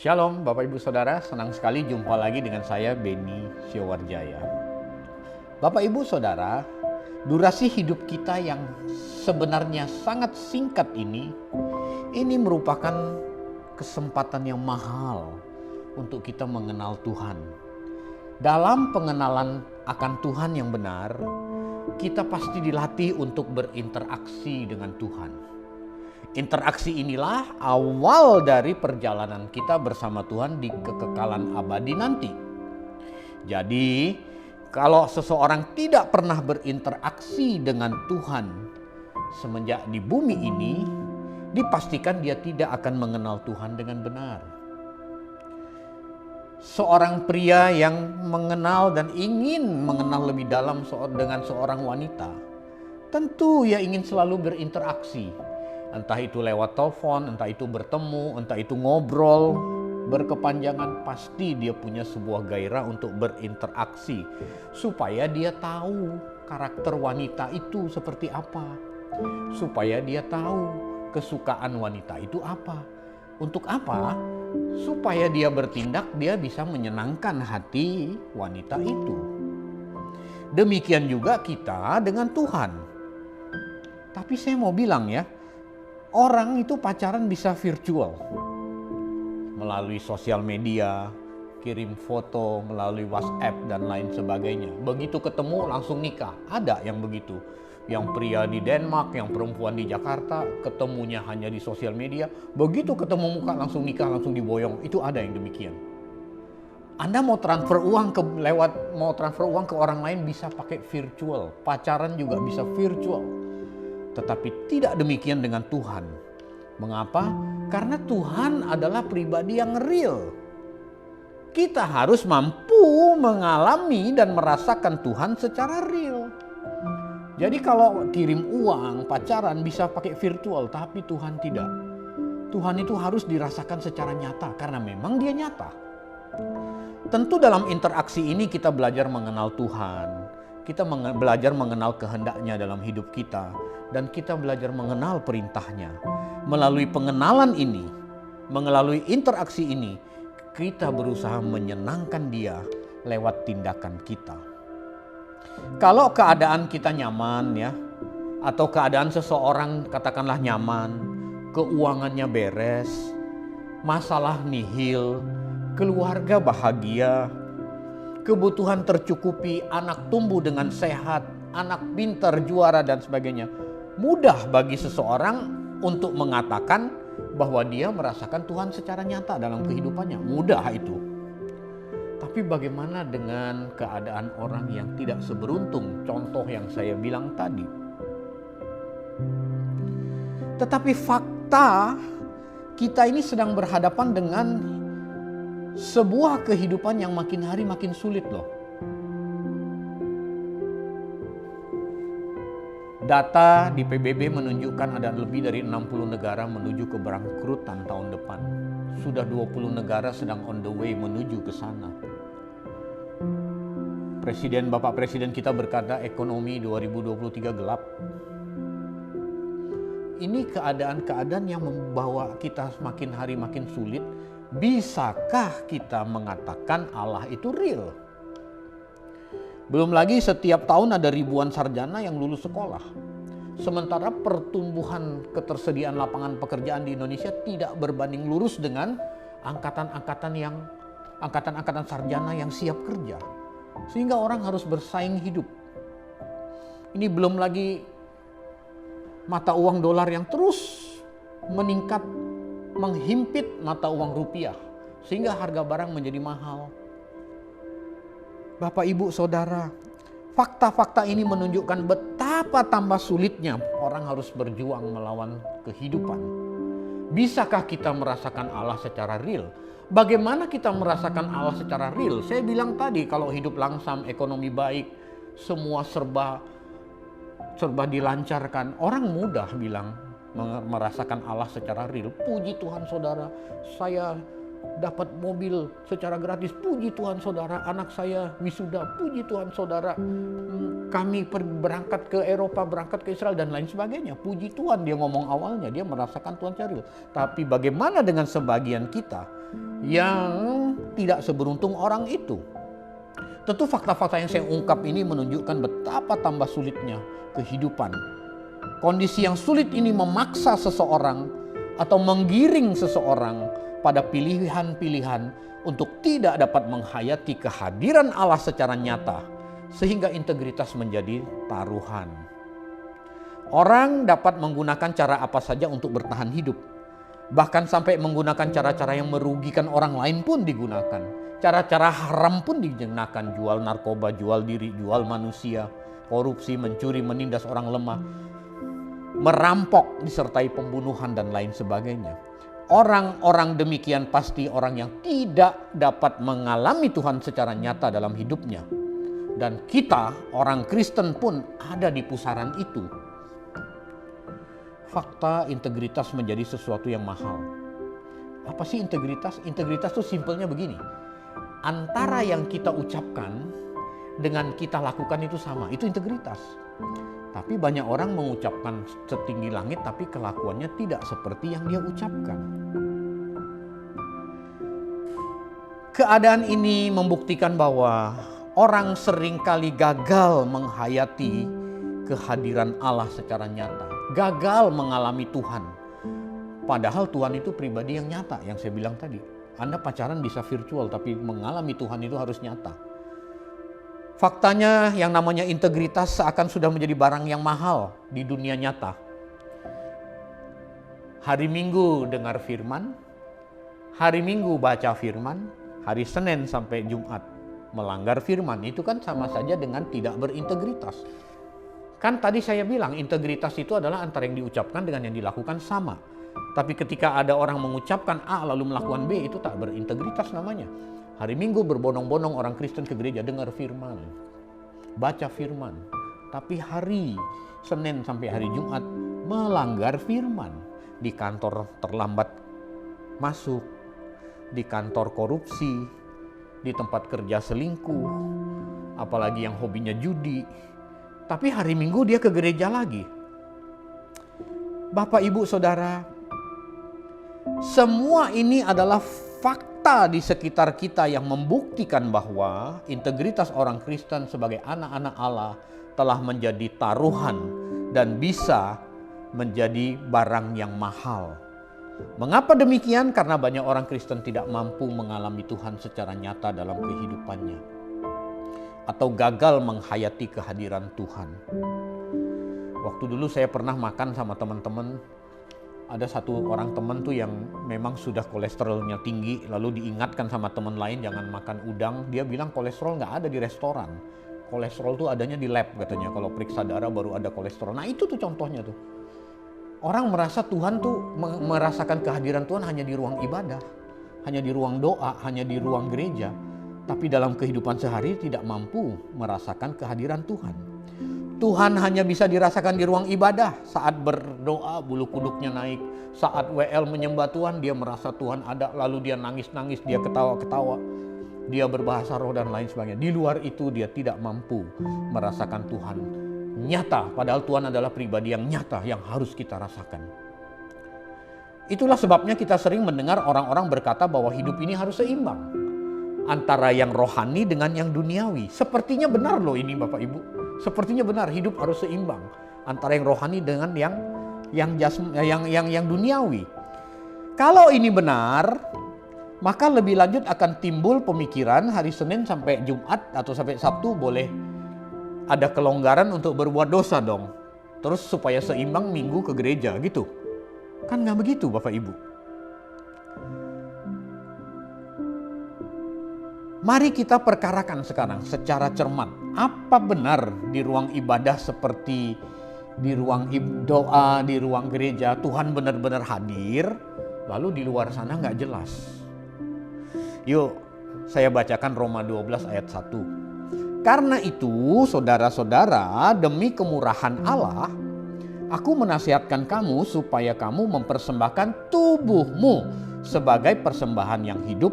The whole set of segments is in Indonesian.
Shalom Bapak Ibu Saudara, senang sekali jumpa lagi dengan saya Beni Siowarjaya. Bapak Ibu Saudara, durasi hidup kita yang sebenarnya sangat singkat ini merupakan kesempatan yang mahal untuk kita mengenal Tuhan. Dalam pengenalan akan Tuhan yang benar, kita pasti dilatih untuk berinteraksi dengan Tuhan. Interaksi inilah awal dari perjalanan kita bersama Tuhan di kekekalan abadi nanti. Jadi, kalau seseorang tidak pernah berinteraksi dengan Tuhan semenjak di bumi ini, dipastikan dia tidak akan mengenal Tuhan dengan benar. Seorang pria yang mengenal dan ingin mengenal lebih dalam dengan seorang wanita, tentu ia ingin selalu berinteraksi. Entah itu lewat telepon, entah itu bertemu, entah itu ngobrol berkepanjangan, pasti dia punya sebuah gairah untuk berinteraksi supaya dia tahu karakter wanita itu seperti apa, supaya dia tahu kesukaan wanita itu apa. Untuk apa? Supaya dia bertindak, dia bisa menyenangkan hati wanita itu. Demikian juga kita dengan Tuhan. Tapi saya mau bilang ya, orang itu pacaran bisa virtual, melalui sosial media, kirim foto, melalui WhatsApp dan lain sebagainya. Begitu ketemu langsung nikah, ada yang begitu. Yang pria di Denmark, yang perempuan di Jakarta, ketemunya hanya di sosial media. Begitu ketemu muka langsung nikah, langsung diboyong, itu ada yang demikian. Anda mau transfer uang ke orang lain bisa pakai virtual, pacaran juga bisa virtual. Tetapi tidak demikian dengan Tuhan. Mengapa? Karena Tuhan adalah pribadi yang real. Kita harus mampu mengalami dan merasakan Tuhan secara real. Jadi kalau kirim uang, pacaran bisa pakai virtual, tapi Tuhan tidak. Tuhan itu harus dirasakan secara nyata karena memang dia nyata. Tentu dalam interaksi ini kita belajar mengenal Tuhan. Kita belajar mengenal kehendaknya dalam hidup kita. Dan kita belajar mengenal perintahnya. Melalui pengenalan ini, melalui interaksi ini, kita berusaha menyenangkan dia lewat tindakan kita. Kalau keadaan kita nyaman ya, atau keadaan seseorang katakanlah nyaman, keuangannya beres, masalah nihil, keluarga bahagia, kebutuhan tercukupi, anak tumbuh dengan sehat, anak pintar, juara dan sebagainya. Mudah bagi seseorang untuk mengatakan bahwa dia merasakan Tuhan secara nyata dalam kehidupannya. Mudah itu. Tapi bagaimana dengan keadaan orang yang tidak seberuntung? Contoh yang saya bilang tadi. Tetapi fakta kita ini sedang berhadapan dengan sebuah kehidupan yang makin hari makin sulit loh. Data di PBB menunjukkan ada lebih dari 60 negara menuju ke bangkrutan tahun depan. Sudah 20 negara sedang on the way menuju ke sana. Bapak Presiden kita berkata ekonomi 2023 gelap. Ini keadaan-keadaan yang membawa kita makin hari makin sulit. Bisakah kita mengatakan Allah itu real? Belum lagi setiap tahun ada ribuan sarjana yang lulus sekolah. Sementara pertumbuhan ketersediaan lapangan pekerjaan di Indonesia tidak berbanding lurus dengan angkatan-angkatan sarjana yang siap kerja. Sehingga orang harus bersaing hidup. Ini belum lagi mata uang dolar yang terus meningkat, menghimpit mata uang rupiah. Sehingga harga barang menjadi mahal. Bapak, Ibu, Saudara, fakta-fakta ini menunjukkan betapa tambah sulitnya orang harus berjuang melawan kehidupan. Bisakah kita merasakan Allah secara real? Bagaimana kita merasakan Allah secara real? Saya bilang tadi kalau hidup langsam, ekonomi baik, semua serba dilancarkan. Orang mudah bilang merasakan Allah secara real. Puji Tuhan saudara, saya dapat mobil secara gratis, puji Tuhan saudara. Anak saya wisuda, puji Tuhan saudara. Kami berangkat ke Eropa, berangkat ke Israel dan lain sebagainya, puji Tuhan. Dia ngomong awalnya, dia merasakan Tuhan cari. Tapi bagaimana dengan sebagian kita yang tidak seberuntung orang itu? Tentu fakta-fakta yang saya ungkap ini menunjukkan betapa tambah sulitnya kehidupan. Kondisi yang sulit ini memaksa seseorang atau menggiring seseorang pada pilihan-pilihan untuk tidak dapat menghayati kehadiran Allah secara nyata, sehingga integritas menjadi taruhan. Orang dapat menggunakan cara apa saja untuk bertahan hidup, bahkan sampai menggunakan cara-cara yang merugikan orang lain pun digunakan. Cara-cara haram pun digunakan, jual narkoba, jual diri, jual manusia, korupsi, mencuri, menindas orang lemah, merampok disertai pembunuhan dan lain sebagainya. Orang-orang demikian pasti orang yang tidak dapat mengalami Tuhan secara nyata dalam hidupnya. Dan kita, orang Kristen pun ada di pusaran itu. Fakta integritas menjadi sesuatu yang mahal. Apa sih integritas? Integritas itu simpelnya begini. Antara yang kita ucapkan dengan kita lakukan itu sama, itu integritas. Tapi banyak orang mengucapkan setinggi langit tapi kelakuannya tidak seperti yang dia ucapkan. Keadaan ini membuktikan bahwa orang seringkali gagal menghayati kehadiran Allah secara nyata. Gagal mengalami Tuhan. Padahal Tuhan itu pribadi yang nyata, yang saya bilang tadi. Anda pacaran bisa virtual tapi mengalami Tuhan itu harus nyata. Faktanya yang namanya integritas seakan sudah menjadi barang yang mahal di dunia nyata. Hari Minggu dengar firman, hari Minggu baca firman, hari Senin sampai Jumat melanggar firman, itu kan sama saja dengan tidak berintegritas. Kan tadi saya bilang integritas itu adalah antara yang diucapkan dengan yang dilakukan sama. Tapi ketika ada orang mengucapkan A lalu melakukan B, itu tak berintegritas namanya. Hari Minggu berbondong-bondong orang Kristen ke gereja dengar firman, baca firman. Tapi hari Senin sampai hari Jumat melanggar firman. Di kantor terlambat masuk, di kantor korupsi, di tempat kerja selingkuh, apalagi yang hobinya judi. Tapi hari Minggu dia ke gereja lagi. Bapak, Ibu, Saudara, semua ini adalah fakta di sekitar kita yang membuktikan bahwa integritas orang Kristen sebagai anak-anak Allah telah menjadi taruhan dan bisa menjadi barang yang mahal. Mengapa demikian? Karena banyak orang Kristen tidak mampu mengalami Tuhan secara nyata dalam kehidupannya, atau gagal menghayati kehadiran Tuhan. Waktu dulu saya pernah makan sama teman-teman. Ada satu orang teman tuh yang memang sudah kolesterolnya tinggi, lalu diingatkan sama teman lain jangan makan udang. Dia bilang kolesterol nggak ada di restoran, kolesterol tuh adanya di lab katanya. Kalau periksa darah baru ada kolesterol. Nah itu tuh contohnya tuh. Orang merasa Tuhan tuh merasakan kehadiran Tuhan hanya di ruang ibadah, hanya di ruang doa, hanya di ruang gereja. Tapi dalam kehidupan sehari tidak mampu merasakan kehadiran Tuhan. Tuhan hanya bisa dirasakan di ruang ibadah. Saat berdoa bulu kuduknya naik. Saat WL menyembah Tuhan dia merasa Tuhan ada. Lalu dia nangis-nangis, dia ketawa-ketawa. Dia berbahasa roh dan lain sebagainya. Di luar itu dia tidak mampu merasakan Tuhan nyata. Padahal Tuhan adalah pribadi yang nyata yang harus kita rasakan. Itulah sebabnya kita sering mendengar orang-orang berkata bahwa hidup ini harus seimbang antara yang rohani dengan yang duniawi. Sepertinya benar loh ini Bapak Ibu. Sepertinya benar, hidup harus seimbang antara yang rohani dengan yang duniawi. Kalau ini benar, maka lebih lanjut akan timbul pemikiran hari Senin sampai Jumat atau sampai Sabtu boleh ada kelonggaran untuk berbuat dosa dong. Terus supaya seimbang Minggu ke gereja gitu. Kan nggak begitu Bapak Ibu. Mari kita perkarakan sekarang secara cermat. Apa benar di ruang ibadah seperti di ruang doa, di ruang gereja Tuhan benar-benar hadir, lalu di luar sana nggak jelas. Yuk, saya bacakan Roma 12 ayat 1. Karena itu, saudara-saudara, demi kemurahan Allah, Aku menasihatkan kamu supaya kamu mempersembahkan tubuhmu sebagai persembahan yang hidup,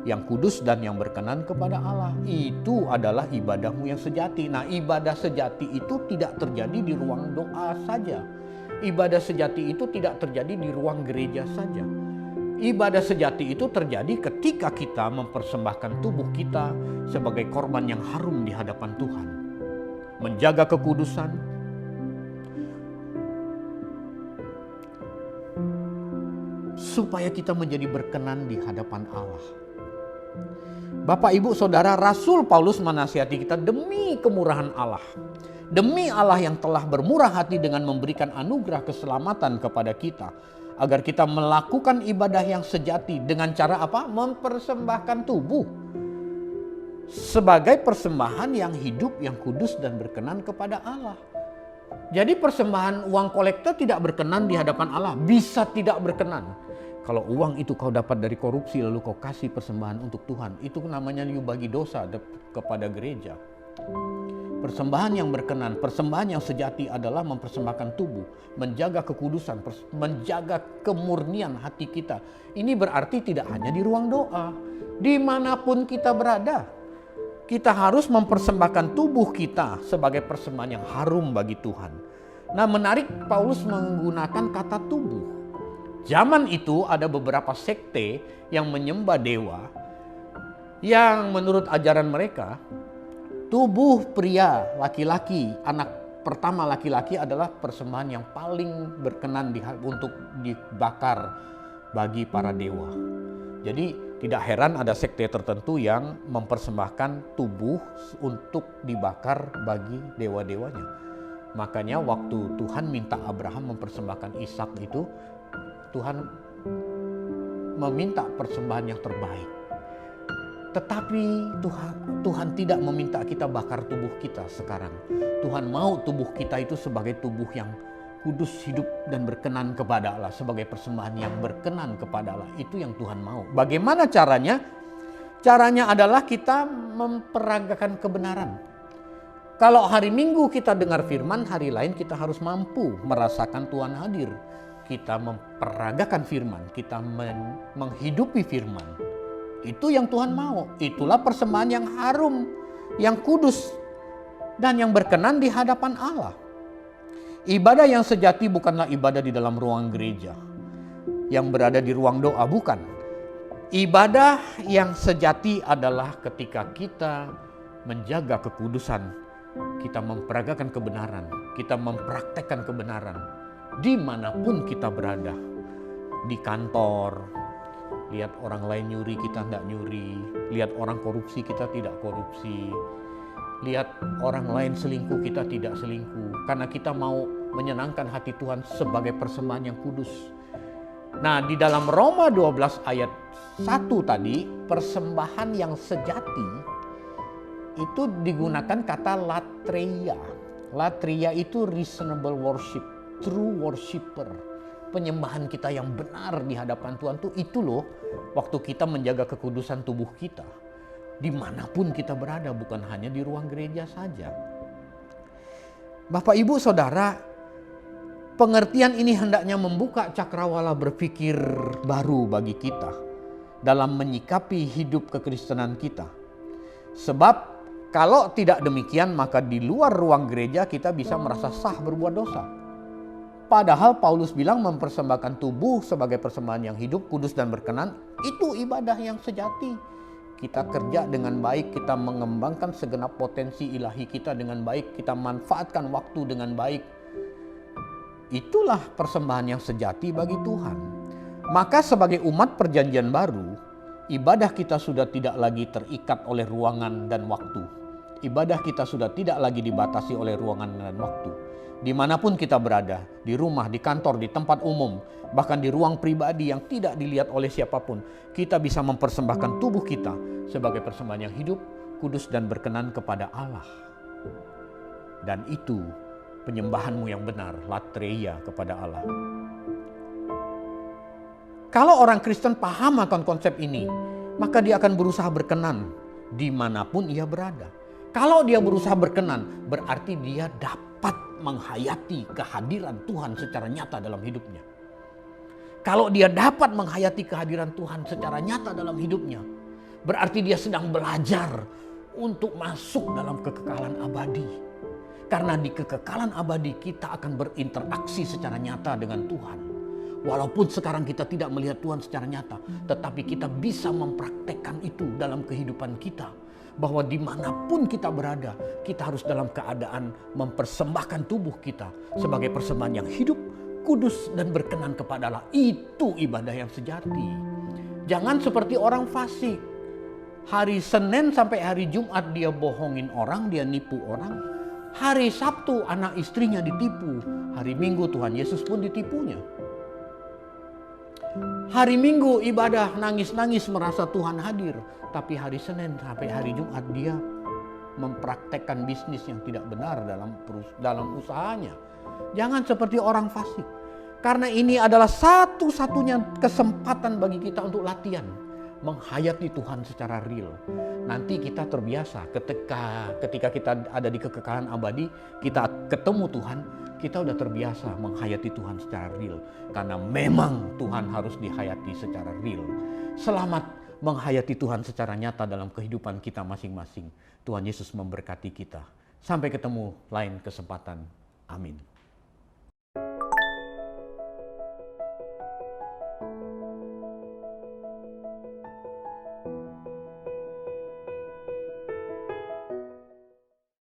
yang kudus dan yang berkenan kepada Allah. Itu adalah ibadahmu yang sejati. Nah, ibadah sejati itu tidak terjadi di ruang doa saja. Ibadah sejati itu tidak terjadi di ruang gereja saja. Ibadah sejati itu terjadi ketika kita mempersembahkan tubuh kita sebagai korban yang harum di hadapan Tuhan. Menjaga kekudusan, supaya kita menjadi berkenan di hadapan Allah. Bapak, Ibu, Saudara, Rasul Paulus menasihati kita demi kemurahan Allah. Demi Allah yang telah bermurah hati dengan memberikan anugerah keselamatan kepada kita. Agar kita melakukan ibadah yang sejati dengan cara apa? Mempersembahkan tubuh sebagai persembahan yang hidup, yang kudus dan berkenan kepada Allah. Jadi persembahan uang kolektor tidak berkenan di hadapan Allah. Bisa tidak berkenan. Kalau uang itu kau dapat dari korupsi lalu kau kasih persembahan untuk Tuhan, itu namanya you bagi dosa kepada gereja. Persembahan yang berkenan, persembahan yang sejati adalah mempersembahkan tubuh, menjaga kekudusan, menjaga kemurnian hati kita. Ini berarti tidak hanya di ruang doa, dimanapun kita berada. Kita harus mempersembahkan tubuh kita sebagai persembahan yang harum bagi Tuhan. Nah, menarik, Paulus menggunakan kata tubuh. Zaman itu ada beberapa sekte yang menyembah dewa yang menurut ajaran mereka tubuh pria laki-laki, anak pertama laki-laki adalah persembahan yang paling berkenan untuk dibakar bagi para dewa. Jadi tidak heran ada sekte tertentu yang mempersembahkan tubuh untuk dibakar bagi dewa-dewanya. Makanya waktu Tuhan minta Abraham mempersembahkan Ishak itu, Tuhan meminta persembahan yang terbaik. Tetapi Tuhan tidak meminta kita bakar tubuh kita sekarang. Tuhan mau tubuh kita itu sebagai tubuh yang kudus, hidup dan berkenan kepada Allah. Sebagai persembahan yang berkenan kepada Allah. Itu yang Tuhan mau. Bagaimana caranya? Caranya adalah kita memperagakan kebenaran. Kalau hari Minggu kita dengar firman, hari lain kita harus mampu merasakan Tuhan hadir. Kita memperagakan firman, kita menghidupi firman. Itu yang Tuhan mau. Itulah persembahan yang harum, yang kudus, dan yang berkenan di hadapan Allah. Ibadah yang sejati bukanlah ibadah di dalam ruang gereja, yang berada di ruang doa, bukan. Ibadah yang sejati adalah ketika kita menjaga kekudusan, kita memperagakan kebenaran, kita mempraktekkan kebenaran. Dimanapun kita berada, di kantor, lihat orang lain nyuri kita tidak nyuri, lihat orang korupsi kita tidak korupsi, lihat orang lain selingkuh kita tidak selingkuh, karena kita mau menyenangkan hati Tuhan sebagai persembahan yang kudus. Nah, di dalam Roma 12 ayat 1 tadi, persembahan yang sejati itu digunakan kata latreia. Latreia itu reasonable worship, true worshiper. Penyembahan kita yang benar di hadapan Tuhan itu loh, waktu kita menjaga kekudusan tubuh kita. Dimanapun kita berada, bukan hanya di ruang gereja saja. Bapak, Ibu, Saudara, pengertian ini hendaknya membuka cakrawala berpikir baru bagi kita dalam menyikapi hidup kekristenan kita. Sebab kalau tidak demikian, maka di luar ruang gereja kita bisa merasa sah berbuat dosa. Padahal Paulus bilang mempersembahkan tubuh sebagai persembahan yang hidup, kudus dan berkenan, itu ibadah yang sejati. Kita kerja dengan baik, kita mengembangkan segenap potensi ilahi kita dengan baik, kita manfaatkan waktu dengan baik. Itulah persembahan yang sejati bagi Tuhan. Maka sebagai umat perjanjian baru, ibadah kita sudah tidak lagi terikat oleh ruangan dan waktu. Ibadah kita sudah tidak lagi dibatasi oleh ruangan dan waktu. Dimanapun kita berada, di rumah, di kantor, di tempat umum, bahkan di ruang pribadi yang tidak dilihat oleh siapapun, kita bisa mempersembahkan tubuh kita sebagai persembahan yang hidup, kudus dan berkenan kepada Allah. Dan itu penyembahanmu yang benar, latreia kepada Allah. Kalau orang Kristen paham akan konsep ini, maka dia akan berusaha berkenan dimanapun ia berada. Kalau dia berusaha berkenan, berarti dia dapat dapat menghayati kehadiran Tuhan secara nyata dalam hidupnya. Kalau dia dapat menghayati kehadiran Tuhan secara nyata dalam hidupnya, berarti dia sedang belajar untuk masuk dalam kekekalan abadi. Karena di kekekalan abadi kita akan berinteraksi secara nyata dengan Tuhan. Walaupun sekarang kita tidak melihat Tuhan secara nyata, tetapi kita bisa mempraktekkan itu dalam kehidupan kita. Bahwa dimanapun kita berada, kita harus dalam keadaan mempersembahkan tubuh kita sebagai persembahan yang hidup, kudus, dan berkenan kepada Allah. Itu ibadah yang sejati. Jangan seperti orang fasik. Hari Senin sampai hari Jumat dia bohongin orang, dia nipu orang. Hari Sabtu anak istrinya ditipu. Hari Minggu Tuhan Yesus pun ditipunya. Hari Minggu ibadah nangis-nangis merasa Tuhan hadir. Tapi hari Senin sampai hari Jumat dia mempraktekkan bisnis yang tidak benar dalam usahanya. Jangan seperti orang fasik. Karena ini adalah satu-satunya kesempatan bagi kita untuk latihan. Menghayati Tuhan secara real. Nanti kita terbiasa ketika kita ada di kekekalan abadi, kita ketemu Tuhan, kita udah terbiasa menghayati Tuhan secara real. Karena memang Tuhan harus dihayati secara real. Selamat menghayati Tuhan secara nyata dalam kehidupan kita masing-masing. Tuhan Yesus memberkati kita. Sampai ketemu lain kesempatan. Amin.